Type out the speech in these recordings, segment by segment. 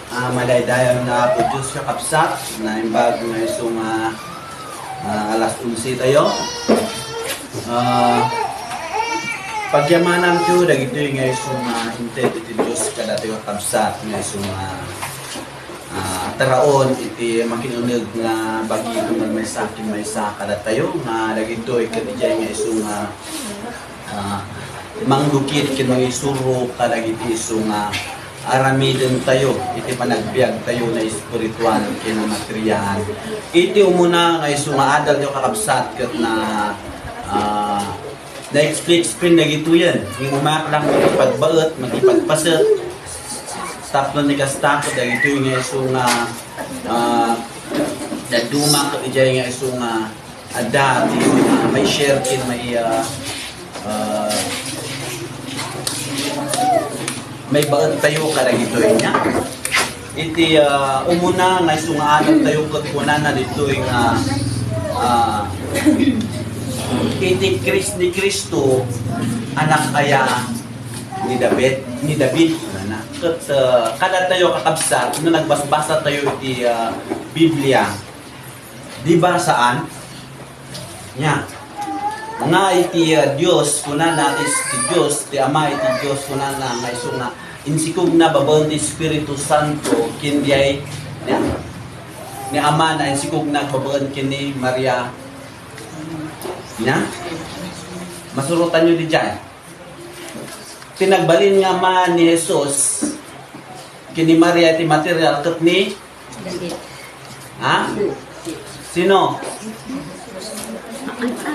madaydayan na po Diyos kakapsat na imbag na isong alas 11 tayo. Pagyamanan ko, dagito yung nga isong intended Diyos kada tayo kakapsat na isong taraon iti makinunog nga bagi kung may sakin may sa kada tayo nga dagito ikadijay nga isong manggukit kin mga isuro kada iti isong aramidin tayo, iti panagbiag tayo na espiritual kina material. Iti umuna nga iso nga adal nyo kakabsat kat na na-explain na gito yan. Yung umak lang magipagbaot, magipagpaset. Stop na nikastakot, na ito yung iso nga nagduma ka ijay nga iso nga ada, may share kin, may baon tayo karagitoy niya. Iti umuna nga isungaan tayo katkunan na dito yung iti ni Kristo anak kaya ni David na kada tayo kakabsat nung nagbasbasa tayo iti Biblia, di ba saan nya nga iti Dios kunana is ti Dios ti Ama iti Dios kunana nga iso nga insikog na babon ti Espiritu Santo kindiay ni Ama na insikog na babon kini Maria na masurutan nyo di dyan pinagbalin nga man ni Jesus kini Maria ti material kat ni sino?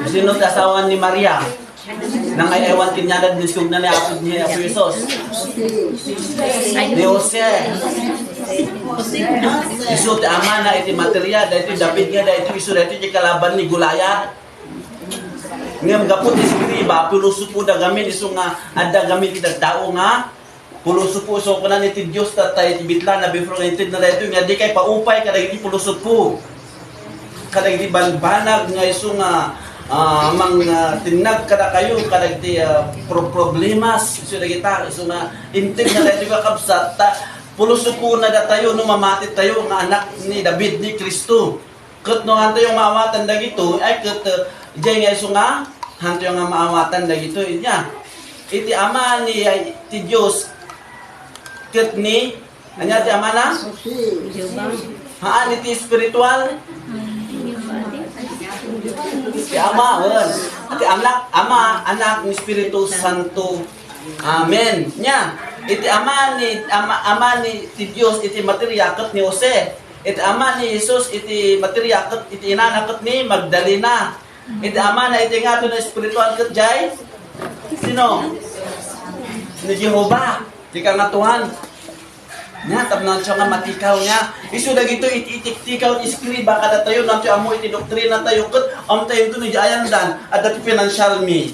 Sino kasawan ni Maria? Nang ay ewan kinyadag niskog na ni Apo Jesus. Ni Jose. Isu ti ama na iti materiya, da iti David nga, da iti isu, da iti kalaban ni Gulayat. Ngam gapot iskriba, puluso po da gamin, isu nga, ada gamin kita tao nga, puluso po, so kunan iti Diyos tatay, iti bitla na before intid na ito, nga di kay paupay, kada iti puluso po. Kada iti banbanag nga isu nga tinag kada kayo kada iti problemas isu na kita isu nga intig na tayo kakabsat puluso po na tayo no mamatit tayo nga anak ni David ni Kristo kat no hanto yung maawatan dagito ay kat diyan nga isu nga hanto yung maawatan dagito inya iti ama ni ti Dios kat ni anya ti ama na haan iti spiritual si Ama, iti anak ni Espiritu Santo. Amen. Nya, iti ama ni ti Dios iti materiaket ni Jose. Iti ama ni Jesus iti materiaket iti inanaket ni Magdalena. Iti ama na iti ngato na spiritual ket jay. Sino? Ni Jehovah. Ti kangatuhan. Nya tapno siya nga matikaw niya. Isu dagito itik-tikaw iskriba kada tayo nanti amo iti doktrina tayo ket tayo to ni ayan dan ada financial me.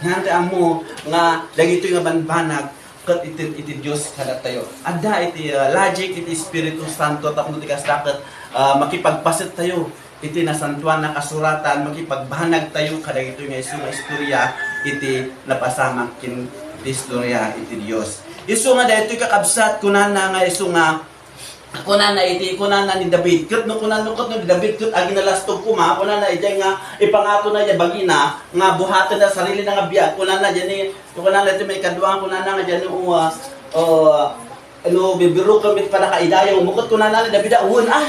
Nanti amo nga dagito nga banbanag ket iti Dios kada tayo. Ada iti logic iti Espiritu Santo tapno ti kasdaket makipagpaset tayo iti nasantuan na kasuratan makipagbanag tayo kada ito nga isu nga istorya iti napasamak kin istorya iti Dios. Isu nga dahito kakabsat kunana nga isu nga kunana ni David ket no kunana ni David ket agi nalastog kuma kunana ijay nga ipangato na iya bagina nga buhaton na sarili na nga biag kunana jani kunana iti may kadwa kunana nga jani bibiro kamit para kaidayo mukot kunana ni David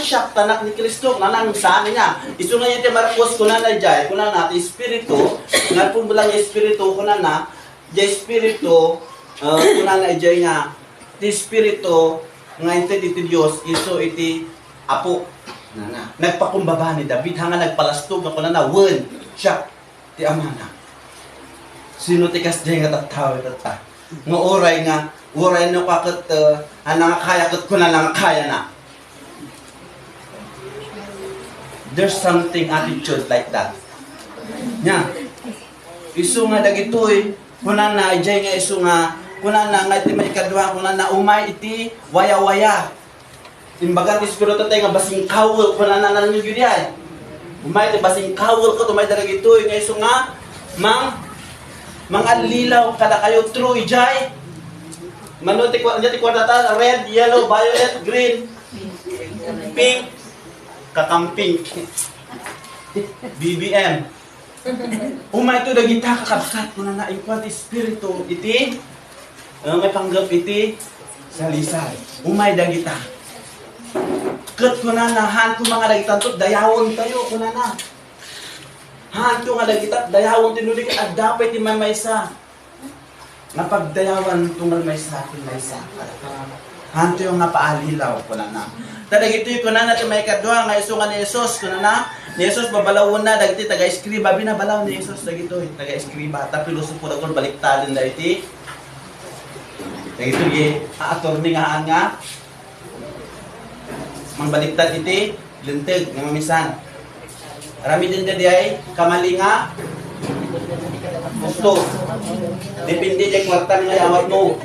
siya tanak ni Kristo nanang saan niya isu nga iti Marcos kunana ijay kunana ti espiritu nga pun bulang espiritu kunana jay espiritu kunana ijay nga ti espiritu nga iti Dios iso iti apo nagpakumbaba ni David hanga nagpalastog nga kunana siya ti ama na sino ti kasjay nga tattaw ita nga oray no kaket nga kaya ket kunana nga kaya na there's something attitude like that nya isu nga dagitoy kunana ijay nga isu nga kunana nga iti may kadwa kunana umay iti waya-waya. Imbaga ti espiritu tayo nga basing kawul kunana na ninyo gyud umay iti basing kawul ket umay daragitoy nga isu nga mang alilaw kada kayo true ijay Mano ti kwarta red, yellow, violet, green, pink, kakamping. BBM. Umay ito dagita kakabsat ko na ikwat espiritu iti may panggap iti salisay. Umay dagita. Kat ko na han ko mga dagitan to dayawon tayo ko na. Han ko nga dagita dayawon tinudik at dapat ti maysa. Napagdayawan tungal maysa. Han to yung napaalilaw ko na. Tadag ito ko na natin may kadwa nga iso nga ni Jesus ko na. Ni Jesus babalawon na dagiti taga-eskriba binabalaw ni Jesus dagito taga-eskriba ta pilosopo dagon baliktaden da iti. Dagito gi attorney nga mangbaliktad iti lenteg nga mamisan. Rami din di ay kamalinga gusto. Depende di kwartan nga awat mo.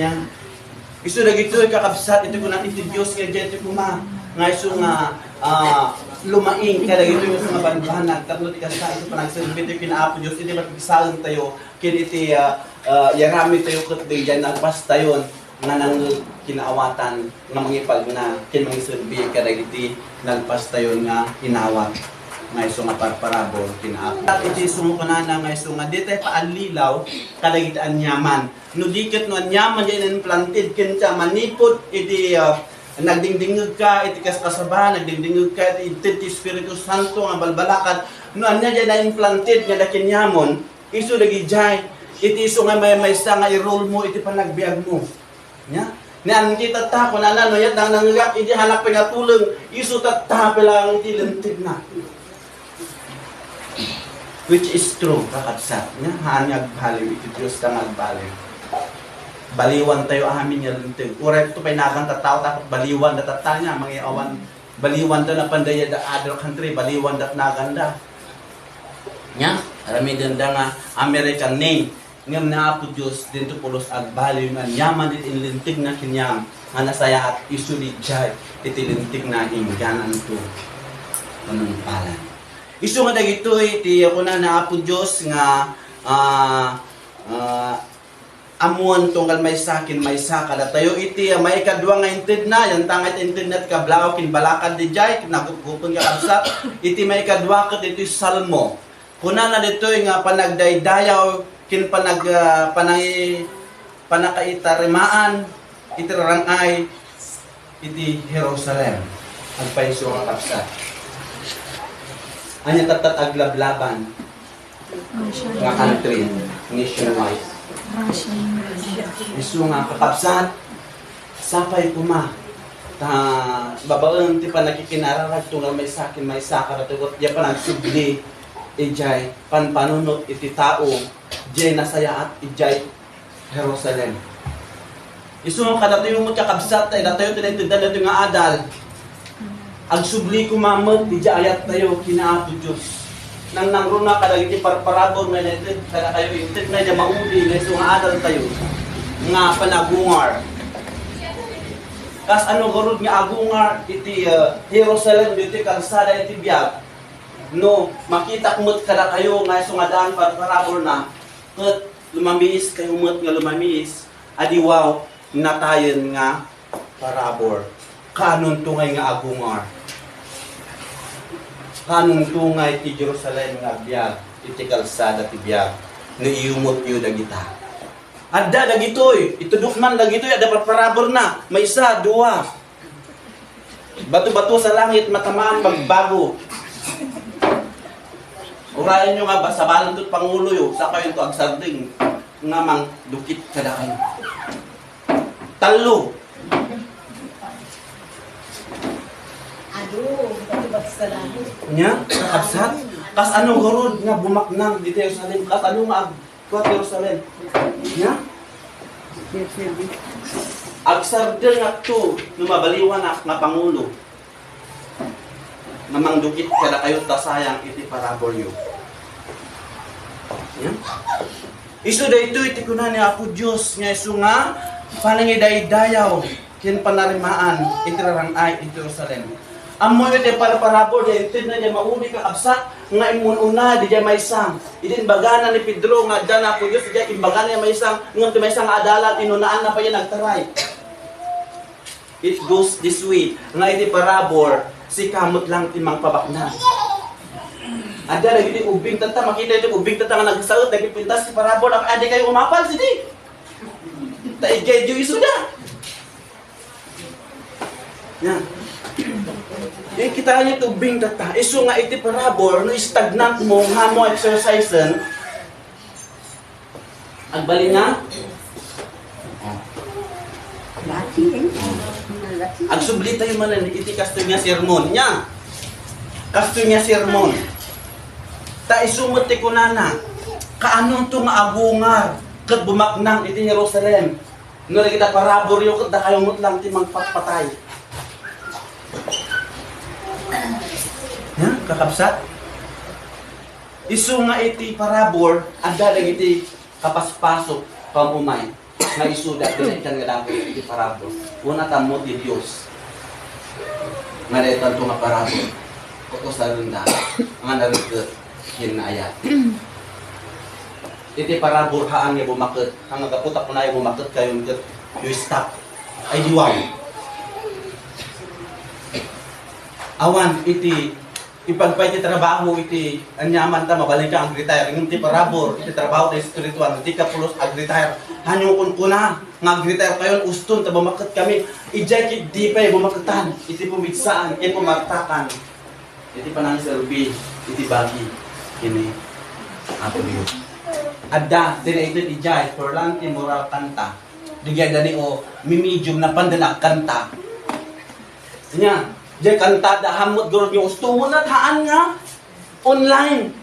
Nya. Isu dagito kakabsat ito ko natin ti Dios nga dito kuma nga isu nga lumaing kada ito yung mga banbahan tatlo ti kasa ito panagserbi ito kinaapo Dios iti magpisaon tayo kin iti yarami tayo ket diyan nagpas tayon nga nang kinaawatan nga mangipag na kin mangiserbi kada iti nagpas tayon nga inawat nga isu nga parparabol kinaapo iti sumo kunana nga isu nga ditay paalilaw kada iti anyaman no diket no anyaman diyan implanted kin sa manipod iti nagdingdingog ka iti kasabahan, nagdingdingog ka iti Espiritu Santo nga balbalakan no anya dyan na implanted nga dakinyamon iso lagi jay iti iso nga may sa nga i-roll mo iti panagbiag mo nya ni ang kita ta kun ana no yat nang nangagak iti halak pinatulong iso tatta lang iti lentig na which is true kakabsat nya hanyag baliw iti Dios ka magbaliw baliwan tayo amin nga lintig. Uray ito pa'y nagang tataw tapos baliwan na tatanya, mga awan. Baliwan da na pandaya da other country, baliwan dat naganda. Nya, arami din da nga American name. Ngam na po Diyos, dito pulos ag baliw nga yaman dit inlintig na kinyam. Nga nasaya at isu di jay, itilintig na ingganan to. Anong palan. Isu nga dagito iti ako na po Diyos nga amuan tunggal may sakin may saka da tayo iti may kadwa nga inted na yan tangat internet ka blao kin balakad di jay nagupupon ka kabsa iti may kadwa ket iti salmo kuna na dito nga panagdaydayaw kin panakaitarimaan iti rangay iti Jerusalem ang paiso ka kabsa anya tatat aglablaban nga country nationwide isu nga kakabsat sapay kuma ta babaen ti panakikinararag tunggal may sakin may saka ratugot ya panagsubli ijay panpanunot iti tao jay nasayaat ijay Jerusalem isu nga kadatayo mo kakabsat ay datayo tinaytudan nato nga adal ag subli kumamot ijay ayat tayo kinaapo Dios nang nangruna kada iti parparabon nga natin kada kayo inted na niya maudi na iso nga adal tayo nga panagungar kas ano garud nga agungar iti Jerusalem iti kalsada iti biag no makita kumot kada kayo nga iso nga daan parparabon na ket lumamiis kayo mot nga lumamiis adi wow natayen nga parabor kanon tungay nga agungar kanong tungay ti Jerusalem nga biag iti kalsada ti biag no iumot yu dagita adda dagitoy itudok man dagitoy adda parabor na may isa duwa bato-bato sa langit matamaan magbago urayan nyo nga ba sa balang to't pangulo yo sa kayo to agsarding nga mang dukit kada kayo talo nya kakabsat kas ano garud nga bumaknang dito Jerusalem kas ano nga agkot Jerusalem nya agsardel nga to numabaliwan nga pangulo namang dukit kada kayo tasayang iti parabol yo nya isu dayto iti kunan ni Apo Dios nga isu nga panangidaydayaw ken panarimaan iti rarangay iti Jerusalem Amo iti parabor di intin na niya mauni ka kabsak nga imununa di diya may sang. Idin bagana ni Pedro nga dana po Diyos di diya imbagana niya may sang ngam ti may sang adalan inunaan na pa niya nagtaray. It goes this way. Nga iti parabor si kamot lang timang pabakna. Ada lagi di ubing tata makita iti ubing tata nga nagsaot nagpintas si parabor adi kayo umapal sidi. Taigay diyo isuda. Yan. Yung kita niyo tubing data, iso nga iti parabor, no stagnant mo, nga mo exercisen, agbali nga, agsubli tayo manan, iti kasto niya sermon niya. Kasto niya sermon. Ta isumot ti kunana, kaanong to nga agungar, kat bumaknang iti Jerusalem. No kita parabor yung kat nakayumot lang ti magpatpatay. Ya, kakabsat. Isu nga iti parabor, ada lang iti kapaspasok pamumay. Nga isuda din ikan nga dapat iti parabor. Una tamo ti Dios. Nga daytan to nga parabor. Kuko sa runda. Nga narigit kinayat. Iti parabor haan nga bumakit. Ang nagaputak mo na ay bumakit kayo you stop. Ay diwaw. Awan iti ipagpay ti trabaho iti anyaman ta mabalik ka ag-retire ngem ti parabor iti trabaho ti spiritual ti ka pulos ag-retire hanyo kun kuna nga ag-retire kayon uston ta bumaket kami ijay kit di pay bumaketan iti pumitsaan iti pumartakan iti panang serbi iti bagi kini ato biyo adda dire iti ijay for lang ti moral kanta digay dani o mimedium na pandanak kanta nya diyan kantada hamot gurod yung gusto mo na haan nga online.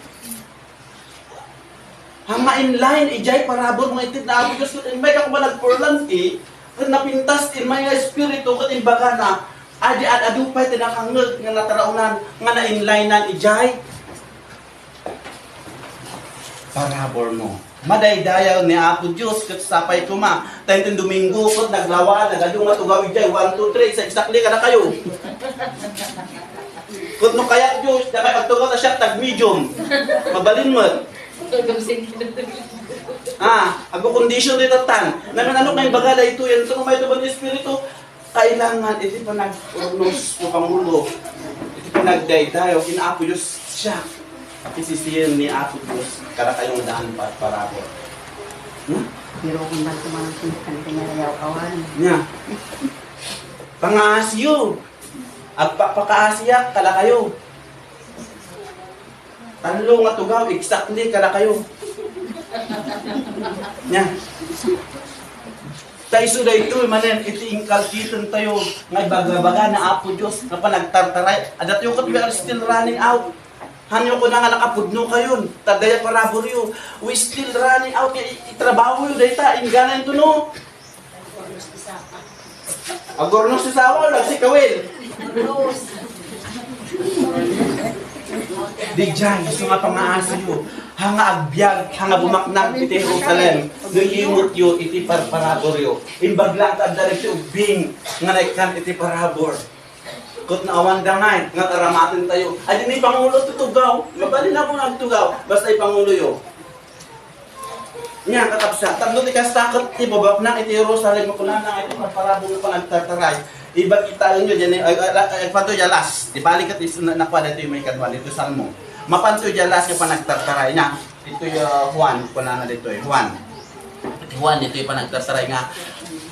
Hama inline ijay parabor mo itit na abot gusto may ka ba nagporlan kat napintas in may espiritu kat imbaga na adi at adupay tinakangeg nga nataraunan nga na inlinean ijay parabor mo. Madaydayaw ni Apo Diyos kat sapay kuma. Tayo Domingo kat naglawa, nagadung matugaw ijay 1, 2, 3 sa exactly ka na kayo. Kut no kaya Diyos, na kaya pagtugaw na siya tag-medium. Mabalin mo. Ako condition dito tan. Namananok na yung bagala ito yan. Ito may ito ba ng Espiritu? Kailangan, iti pa nag-urnos o Pangulo. Iti pa nagdaydayaw, Apo Diyos siya. Isisiyan ni Apo Diyos kada kayong daan parabor. Pero kung ba't kumasin ka na yaw kawan. Nya. Pangasyo. At pakakaasya kala kayo. Tanlo nga tugaw, exactly kala kayo. Nya. Tayo suda ito, manen, iti inkalkitan tayo. Ngay baga-baga na Apo Diyos na panagtartaray. Adat yung kat we are still running out. Hanyo ko na nga nakapudno kayon. Tadaya parabor yun. We still running out. Itrabaho yun. Dahita, ingganan ito no. Agorno si Sawa, nagsikawin. Dijay, gusto nga pangaasa yun. Hanga agbyag, hanga bumaknang iti Jerusalem. Nuyimot yun, iti parabor yun. Imbaglang tadalik yun, bing, nga naikan iti parabor. Kut na awan dangay, nga taramatin tayo. Ay, di Pangulo tutugaw. Mabalin na po nagtugaw. Basta Pangulo yun. Nya, katapsa. Tagdo ti kastakot, ti babak na iti Jerusalem. Makunan na ito, parabong pa nagtartaray. Iba kita nyo dyan, pato yalas. Di balik at nakwa dito yung may kadwan. Dito Salmo. Mapanto yalas yung pa nagtartaray niya. Ito yung Juan, kunan na dito Juan. Juan, ito yung pa nagtartaray nga.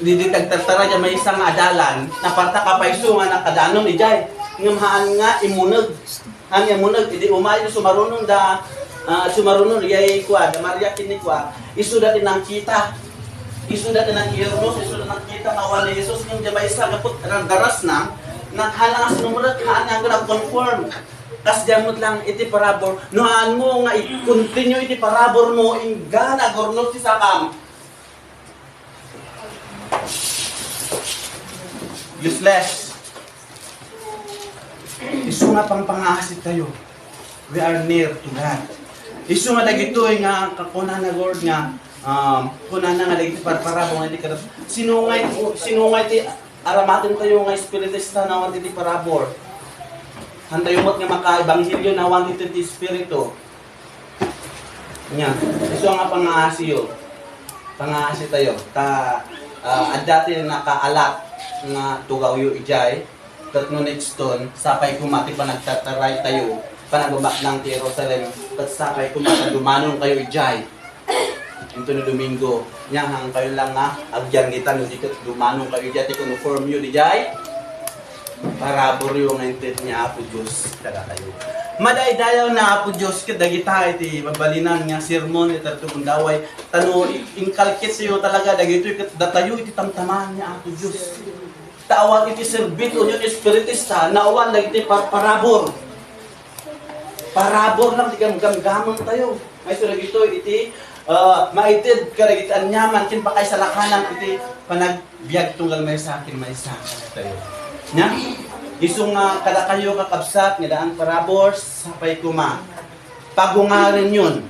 Didi tagtartara dyan may isang adalan na parta kapayso nga nakadanon ijay ngamahan nga imunag han imunag idi umayo sumarunong da sumarunong yay kwa da Maria kini kwa isuda tinang kita isuda tinang Irnos isuda tinang kita kawan ni Jesus ng may isa kaput daras na naghalang sumurag haan nga confirm kas jamot lang iti parabor noan mo nga i-continue iti parabor mo ingana gorno ti sakam useless. Isu nga pang pangahasit tayo. We are near to God. Isu nga dagito nga kakuna na Lord nga kuna na nga dagito parabong nga di kada. Sinungay ti aramatin tayo nga espiritista na wanti ti parabor. hantayumot nga maka-ebanghelyo na 150 Espiritu. Nya, iso nga pangaasiyo. Pangaasi tayo. At dati nakaalat nga tugaw yu ijay. Tat no next ton, sapay kumati pa nagtataray tayo. Panagabak ng Jerusalem. Tat sapay kumati dumanong kayo ijay. Ito no Domingo. Nya, hang kayo lang nga. Agyan kita no dikit dumanong kayo ijay. Tikunuform yu ijay. Parabor yung intent niya Apo Diyos kada kayo. Madaydayaw na Apo Diyos kadagita iti mabalinan nga sermon iti tugundaway tano inkalkit siyo talaga dagito ket datayo iti tamtaman niya Apo Diyos. Tawag iti serbit union espiritista nauwan dagiti parabor. Parabor lang ti gamgamon tayo. May so dagito iti maitid kadagiti anyaman kin pakay sa lakanan iti panagbiag tunggal may sa akin may sa tayo. Nya, isong kada kayo kakabsat nga daan parabor sapay kuma. Pagungarin yun.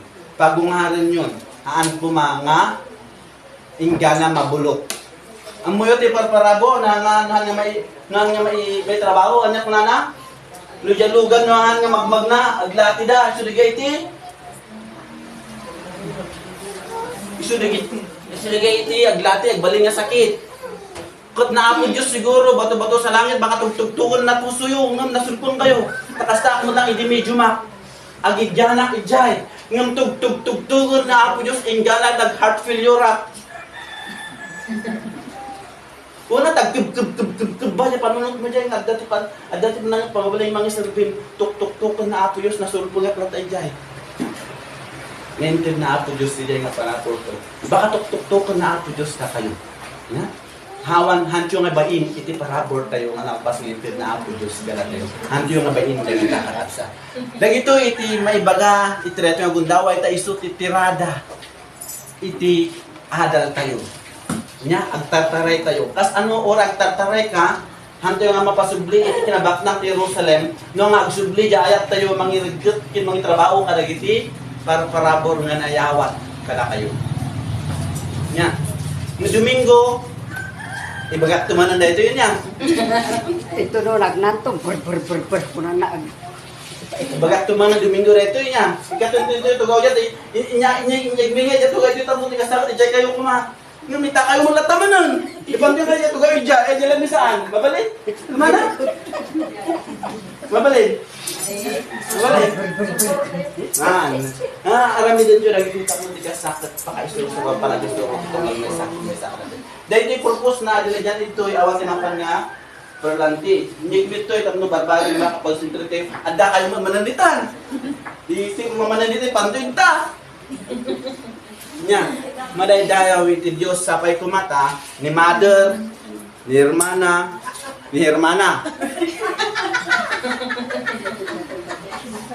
Aan kuma nga ingana mabulok. Ang muyo ti parabo na may trabaho anak nana. Lujalugan no nga magmag na aglati da suligay ti. Suligay ti aglati agbaling nga sakit. Kat na Apo Diyos siguro, bato-bato sa langit, baka tugtugtugon na puso yung ngam nasulpon kayo. Takasta mo lang, hindi medyo agidyanak ijay. Ngam tugtugtugon na Apo Diyos, ingala nag-heart failure up. Una, tag-tub-tub-tub-tub ba niya, panunod mo dyan, adati mo na pamabalay mga servin, tuk-tuk-tukan na Apo Diyos, nasulpon nga plata ijay. Ngayon na Apo Diyos, ijay nga panaturto. Baka tuk-tuk-tukan na Apo Diyos ka kayo. Ya? Hawan hantyo nga bain iti parabor tayo nga napas ngipid na Apo Diyos gala tayo. Hantyo nga bain dagiti kakatsa. Dagito iti maibaga iti reto nga gundaway ta isu ti tirada. Iti adal tayo. Nya agtartaray tayo. Kas ano ora agtartaray ka? Hantyo nga mapasubli iti kinabaknang ti Jerusalem no nga agsubli ja ayat tayo mangirigget kin mangi trabaho kadagiti parabor nga nayawat kada kayo. Nya no Domingo ibagat tumanan na ito yun yan. Ito no, nagnantong. Punan na. Ibagat tumanan Domingo na ito yun yan. Ikat ito gaw dyan. Inyagmingay dyan. Tugay dito mo. Tikasakot. Ijay kayo kuma. Ngumita kayo mo latamanan. Ibang dyan kayo. Tugay dyan. Eh, dyan lang saan? Babalik? Kumana? Babalik? Arami din yun. Nagkita mo tikasakot. Pakaisuro sa palagisuro. May sakot. Dahil ito yung purpose na dila dyan ito ay awatin ang kanya perlanti. Nyigmit ito ay tapno barbari mga kapag-sintrite. Anda kayo mananitan. Di ito mananitan, pantuin ta. Nya, madaydayaw iti Diyos sapay kumata ni mother, ni hermana.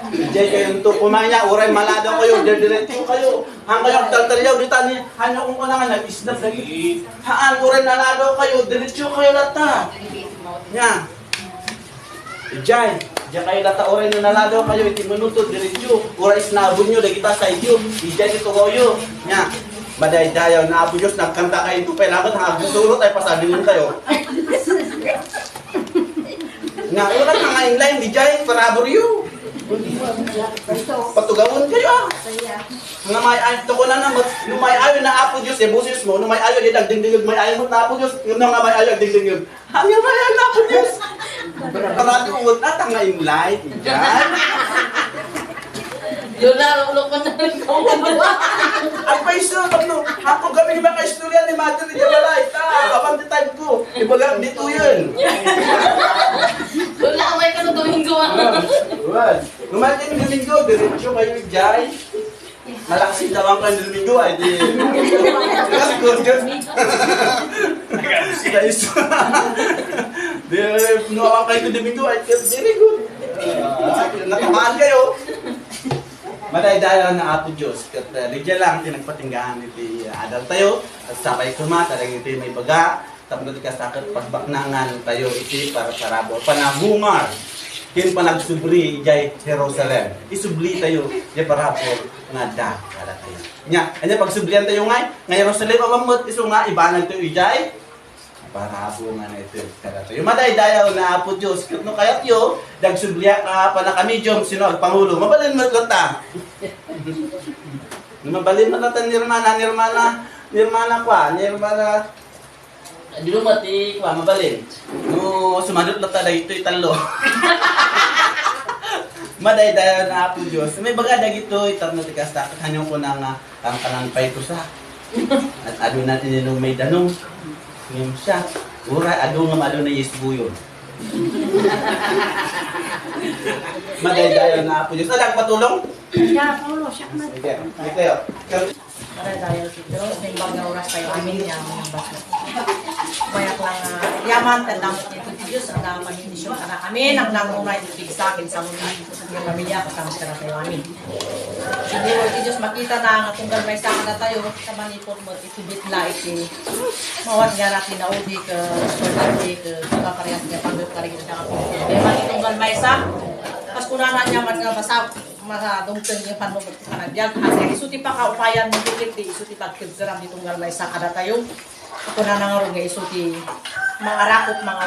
Diyan kayo ito kumanya, uray malado kayo, diretso kayo. Hang kayo taltalyaw, dito hanyo kung kanangan, nag-isnap lagi. Haan, uray nalado kayo, diretso kayo lata. Nya. Diyan kayo lata, uray na nalado kayo, iti minuto, diretso. Uray isnabon nyo, kita sa iyo. Diyan ito kayo. Nya. Madaydayaw na Apo Diyos, nagkanta kayo ito, kailangan hagutulot ay pasabihin kayo. Nga, uray na nga inline, diyan, parabor yun. Patugawon kayo ah. Nga may ayon to ko na naman, nung may ayon na Apo Diyos, busis mo, nung may ayon di dagdingdingog, may ayon mo na Apo Diyos, yun na nga may ayon dagdingdingog. Hanggang may ayon na Apo Diyos. Paratungod at ang ngayon light, dyan. Lola, ulo ko na rin ko. Ang paiso, tapno, ako kami ba ka-istorya ni Mother ni Jabalay, abang the time ko, ibagang dito yun. Lola, away ka na Domingo ah. Lumating Domingo, diretso kayo dyan. Malaksin daw ang kayo Domingo ay di. Kasi good. Guys. Nuwang kayo Domingo ay very good. Natamaan kayo. Madaydayan na Apo Diyos. Kat ligya lang tinagpatinggahan iti adal tayo. At sabay kumata, iti may baga. Tapos iti kasakit pagbaknangan tayo iti para parabo. Panahungar. Kin panagsubri ijay Jerusalem. Isubli tayo iti parabo nga da. Kada tayo. Nya, anya pagsublian tayo ngay. Nga Jerusalem amamot iso nga ibanan tayo ijay para po nga na ito. Yung maday-dayaw na po Diyos. No kayat yo, dagsudliya ka pa na kami Diyom, sino ang Pangulo. Mabalin mo lata. Mabalin mo lata nirmana kwa, nirmana. Di mo mati kwa, mabalin. No, sumadot lata na ito italo. Maday-dayaw na po Diyos. May bagada gito, itarno tikas takot. Hanyong ko na nga, ang kanangpay ko sa. At ado natin yung may danong. Ngayon siya. Ura, ado nga ado na yisbuyon. Maday-dayaw na po Diyos. Alang patulong? Kaya, Paulo, siya na. Sige, kayo. Para dahil dito, may bagay oras tayo amin niya ang baso. Bayak lang, yaman, tandamot niya ito Diyos, ang daman minisyon ka na kami, ang nangunay itig sa akin sa mga yung pamilya, kasama ka na tayo amin. Hindi mo ito Diyos makita na kung galmay sa na tayo, sa manipot mo, itibit la iti, mawat nga natin na udi ka, sortarte ka, kaparehas niya, panggap ka rin ka po. Kaya manitong galmay sa, pas kunanan niya man nga basa, dungteng yung panubot ka na diyan. Kasi isuti pa kaupayan mo dikit, isuti pagkibsaram ditong galmay sa kada tayo. Ako na nangarong nga isuti mga rakot, mga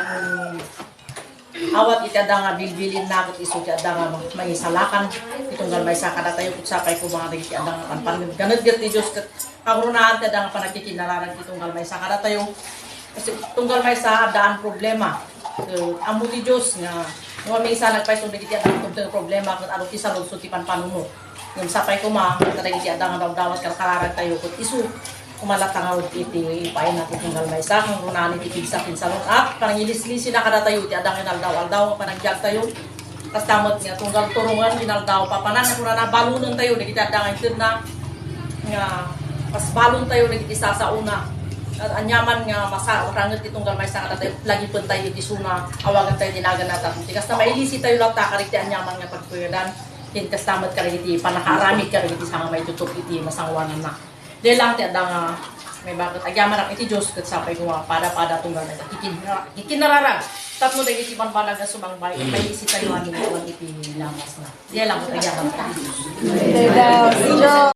awat itada nga bilbilin na at isuti ada nga may isalakan itong galmay sa kada tayo. Kutsapay ko mga nagiti ada nga panpan. Ganit ni Diyos kagrunaan tada nga panakikinalaran itong galmay sa kada tayo. Kasi itong galmay sa adaan problema. Amo ti Diyos nga nga may isa nagpaisong nagiti ada nga problema kung ano ti salod so ti panpanuno. Yung sapay ko mga nagiti ada nga daw-dawat kalkalaran tayo kung isu umalatangawad iti ipain natin itong galmay sa kung runaan iti pigsakin sa lung at panangilis-lisi na kada tayo ti adang inaldaw-aldaw nga panagdiag tayo kastamot nga tunggal turungan inaldaw papanan kung na balunan tayo nagiti adang itin na nga pas balon tayo nagiti sasauna at anyaman nga masarangat itong galmay sa kada tayo lagi pun tayo iti suna awagan tayo dinagan natin tigas na mailisi tayo lang takariti anyaman nga pagpuyadan kin kastamot kariti panakaramid kariti sa nga may tutok iti masangwanan na. Dahil lang ti adang may bakit agyaman ang iti Diyos kat sapay ko mga pada-pada tunggal na kikinararag. Tatlo dahil iti panbalag na sumangbay. May isi tayo ang iti lamas na. Dahil lang agyaman ang iti Diyos.